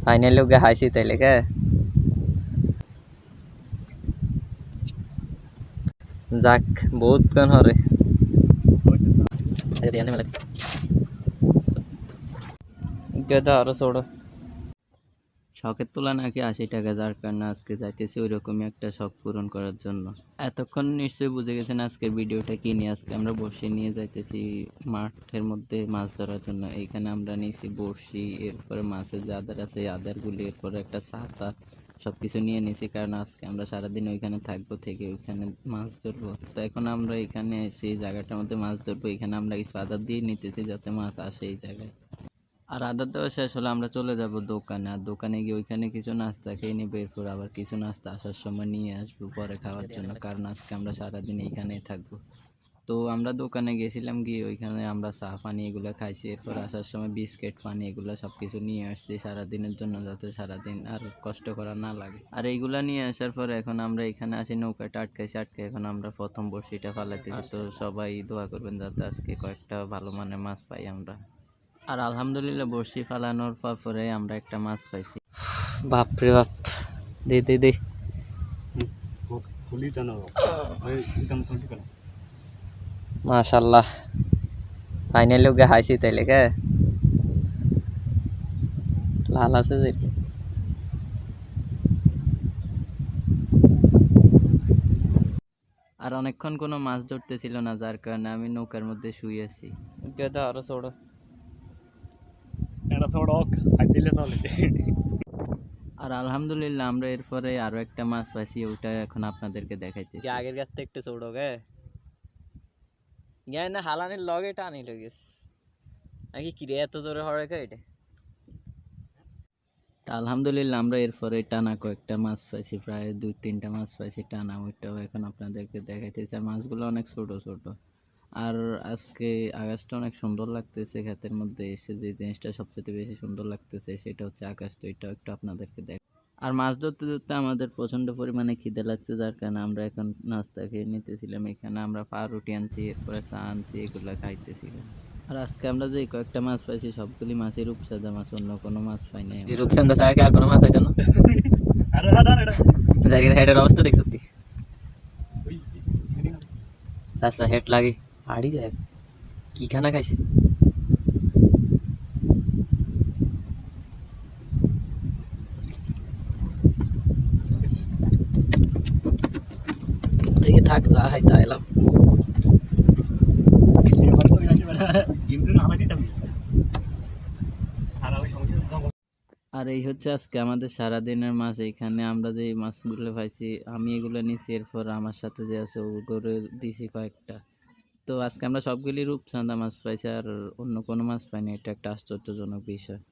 Final লোকে হাসি তাইলে কে যাক বহুত গান হরে আরো ছোড়ো শখের তোলা নাকি 80 টাকা, যার কারণে আজকে যাইতেছি ওই রকমই একটা শখ পূরণ করার জন্য। এতক্ষণ নিশ্চয়ই বুঝে গেছেন আজকের ভিডিওটা কি নিয়ে। আজকে আমরা বড়শি নিয়ে যাইতেছি মাঠের মধ্যে মাছ ধরার জন্য। এইখানে আমরা নিয়েছি বড়শি, এরপরে মাছের যে আদার আছে আদারগুলি, এরপরে একটা ছাতা, সব কিছু নিয়ে নিয়েছি, কারণ আজকে আমরা সারাদিন ওইখানে থাকবো, থেকে ওইখানে মাছ ধরবো। তো এখন আমরা এখানে সেই জায়গাটার মধ্যে মাছ ধরবো। এখানে আমরা কিছু আদার দিয়ে নিতেছি যাতে মাছ আসে এই জায়গায়। আর আদার দেওয়া শেষ হলে আমরা চলে যাব দোকানে। আর দোকানে গিয়ে ওইখানে কিছু নাস্তা খেয়ে নিবো, এরপর আবার কিছু নাস্তা আসার সময় নিয়ে আসবো পরে খাওয়ার জন্য, কারণ আজকে আমরা সারাদিন এইখানেই থাকবো। তো আমরা দোকানে গেছিলাম, গিয়ে ওইখানে আমরা চা পানি এগুলো খাইছি, এরপর আসার সময় বিস্কিট পানি এগুলো সব কিছু নিয়ে আসছি সারাদিনের জন্য, যাতে সারাদিন আর কষ্ট করা না লাগে। আর এইগুলা নিয়ে আসার পরে এখন আমরা এখানে আসি, নৌকাটা আটকাইছি, এখন আমরা প্রথম বড়শিটা ফালাইতেছি। তো সবাই দোয়া করবেন যাতে আজকে কয়েকটা ভালো মানের মাছ পাই আমরা। আর আলহামদুলিল্লাহ বড়শি ফালানোর পরে আমরা একটা মাছ পাইছি। বাপরে বাপ, দে দে দে মাশাল্লাহ, ফাইনাল লোকে হাসি তাইলে কে লাল আছে যে। আর অনেকক্ষণ কোনো মাছ ধরতেছিল না, যার কারণে আমি নৌকার মধ্যে শুয়ে আছি। আরো ছোড়ো আর আলহামদুলিল্লাহ আমরা এরপরে আরো একটা মাছ পাইছি, ওটা এখন আপনাদেরকে দেখাইতেছি। আগের গাছতে একটু ছোড়ো গে না হালানের লগে টানি লগেস নাকি কিরে এত জোরে হরে কে এটা। তা আলহামদুলিল্লাহ আমরা এরপরে টানা কয়েকটা মাছ পাইছি, প্রায় 2-3টা মাছ পাইছি টানা, ওইটাও এখন আপনাদেরকে দেখাইতেছি। আর মাছগুলো অনেক ছোট ছোট। আর আজকে আকাশটা অনেক সুন্দর লাগতেছে, ক্ষেতের মধ্যে এসে যে জিনিসটা সবচেয়ে বেশি সুন্দর লাগতেছে সেটা হচ্ছে আকাশ। তো এটাও একটু আপনাদেরকে দেখ। আর মাছ ধরতে ধরতে আমাদের প্রচণ্ড পরিমাণে খিদে লাগছে, যার কারণে আমরা এখন নাস্তা খেয়ে নিতেছিলাম। এখানে আমরা পাউরুটি আনছি, এরপরে চা আনছি, এগুলো খাইতেছিলাম। আর আজকে আমরা যে কয়েকটা মাছ পাইছি সবগুলি মাছের রূপচাঁদা মাছ, অন্য কোনো মাছ পাই নাই। রূপচাঁদা ছাড়া কি আর কোনো মাছ হইতো না? জায়গার হেডের অবস্থা দেখছো তুই? আচ্ছা হেড লাগে হাড়ি যায় কি খানা খাইছি। থাক যা হয় তাই এলাম। আর এই হচ্ছে আজকে আমাদের সারাদিনের মাছ। এইখানে আমরা যে মাছগুলো পাইছি আমি এগুলো নিছি, এরপর আমার সাথে যে আছে ওগুলো দিছি কয়েকটা। তো আজকে আমরা সবগুলি রূপচাঁদা মাছ পাইছি, আর অন্য কোনো মাছ পাইনি। এটা একটা আশ্চর্যজনক বিষয়।